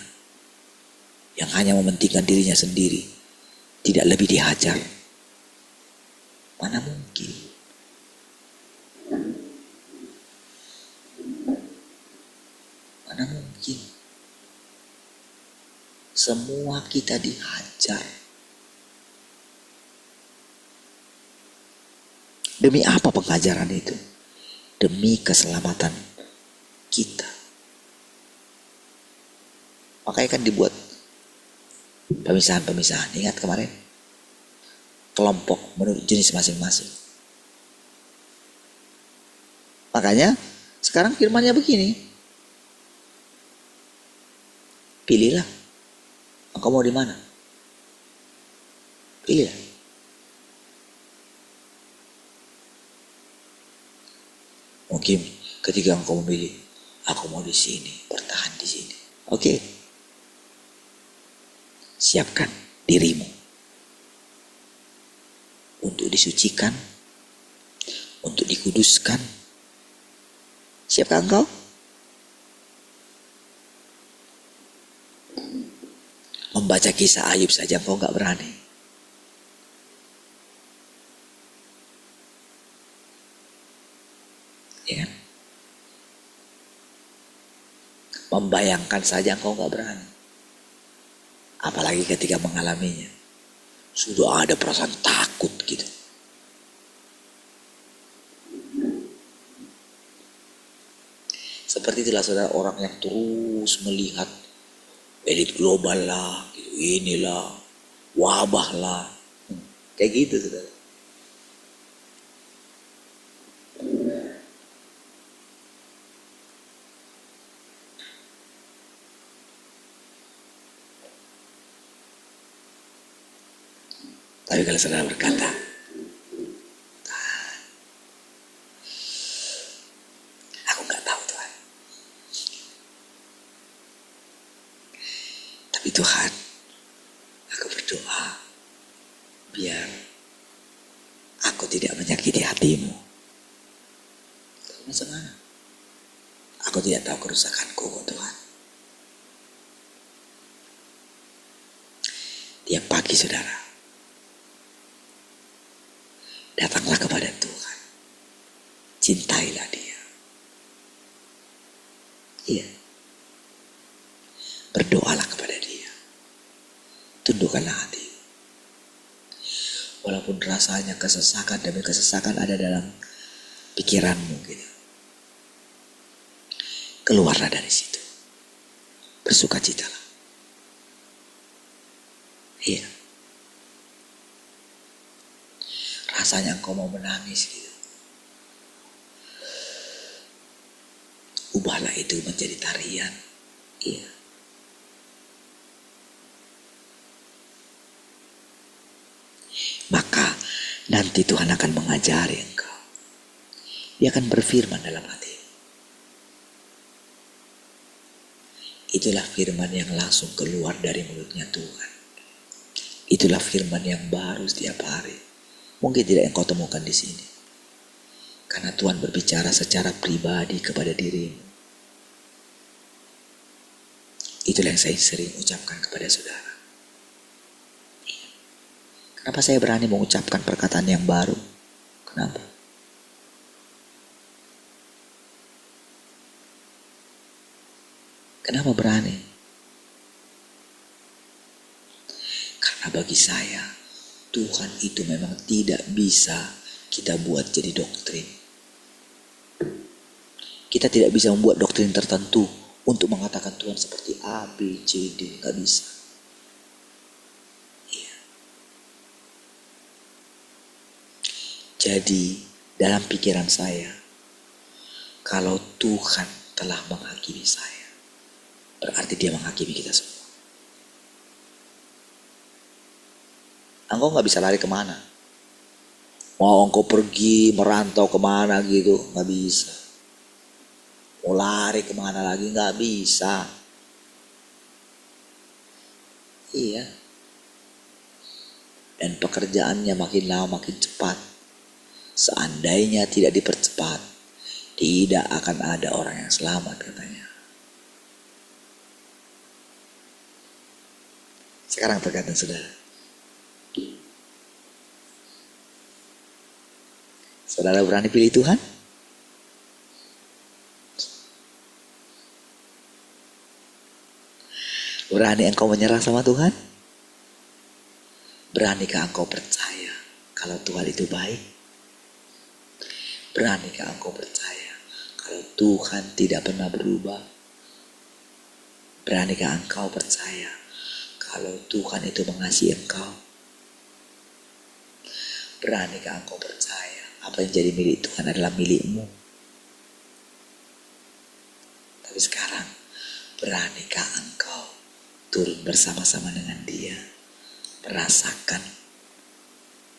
yang hanya mementingkan dirinya sendiri, tidak lebih dihajar? Mana mungkin. Mana mungkin. Semua kita dihajar. Demi apa pengajaran itu? Demi keselamatan kita. Makanya kan dibuat pemisahan-pemisahan. Ingat kemarin? Kelompok menurut jenis masing-masing. Makanya sekarang firmannya begini. Pilihlah. Engkau mau di mana? Pilihlah. Mungkin ketika engkau memilih, aku mau di sini, bertahan di sini. Oke. Siapkan dirimu untuk disucikan, untuk dikuduskan. Siapkah engkau? Membaca kisah Ayub saja engkau gak berani. Ya kan? Membayangkan saja engkau gak berani. Apalagi ketika mengalaminya. Sudah ada perasaan takut gitu. Seperti itulah saudara, orang yang terus melihat elit global lah, gitu, inilah, wabah lah. Kayak gitu saudara. Tapi kalau saudara berkata, aku gak tahu Tuhan. Tapi Tuhan, aku berdoa biar aku tidak menyakiti hatimu. Macam mana? Aku tidak tahu kerusakanku Tuhan. Tiap pagi saudara, datanglah kepada Tuhan. Cintailah dia. Iya. Berdoalah kepada dia. Tundukkanlah hati. Walaupun rasanya kesesakan demi kesesakan ada dalam pikiranmu gitu. Keluarlah dari situ. Bersukacitalah. Iya. Rasanya engkau mau menangis gitu. Ubahlah itu menjadi tarian. Iya. Maka nanti Tuhan akan mengajari engkau. Dia akan berfirman dalam hati. Itulah firman yang langsung keluar dari mulutnya Tuhan. Itulah firman yang baru setiap hari. Mungkin tidak engkau temukan di sini. Karena Tuhan berbicara secara pribadi kepada dirimu. Itulah yang saya sering ucapkan kepada saudara. Kenapa saya berani mengucapkan perkataan yang baru? Kenapa? Kenapa berani? Karena bagi saya, Tuhan itu memang tidak bisa kita buat jadi doktrin. Kita tidak bisa membuat doktrin tertentu untuk mengatakan Tuhan seperti A, B, C, D. Gak bisa. Iya. Jadi dalam pikiran saya, kalau Tuhan telah menghakimi saya, berarti dia menghakimi kita semua. Engkau gak bisa lari kemana. Mau engkau pergi merantau kemana gitu, gak bisa. Mau lari kemana lagi, gak bisa. Iya. Dan pekerjaannya makin lama makin cepat. Seandainya tidak dipercepat, tidak akan ada orang yang selamat katanya. Sekarang tergantung saudara. Saudara berani pilih Tuhan? Berani engkau menyerah sama Tuhan? Beranikah engkau percaya kalau Tuhan itu baik? Beranikah engkau percaya kalau Tuhan tidak pernah berubah? Beranikah engkau percaya kalau Tuhan itu mengasihi engkau? Beranikah engkau percaya apa yang jadi milik Tuhan adalah milikmu? Tapi sekarang, beranikah engkau turun bersama-sama dengan dia, merasakan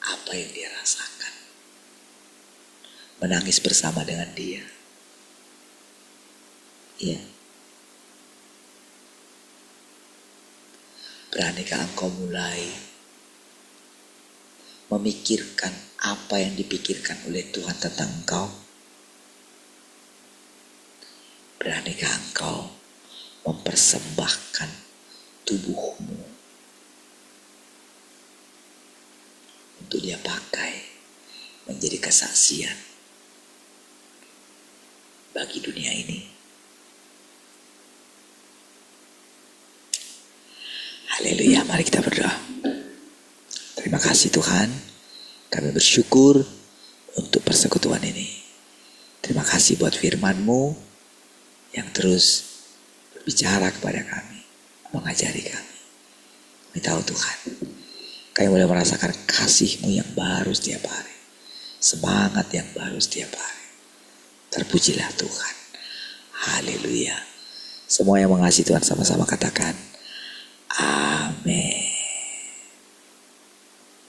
apa yang dia rasakan, menangis bersama dengan dia? Iya. Beranikah engkau mulai memikirkan apa yang dipikirkan oleh Tuhan tentang engkau? Beranikah engkau mempersembahkan tubuhmu untuk dia pakai menjadi kesaksian bagi dunia ini? Haleluya, mari kita berdoa. Terima kasih Tuhan, kami bersyukur untuk persekutuan ini. Terima kasih buat firman-Mu yang terus berbicara kepada kami, mengajari kami. Kami tahu Tuhan, kami mulai merasakan kasih-Mu yang baru setiap hari, semangat yang baru setiap hari. Terpujilah Tuhan. Haleluya. Semua yang mengasihi Tuhan sama-sama katakan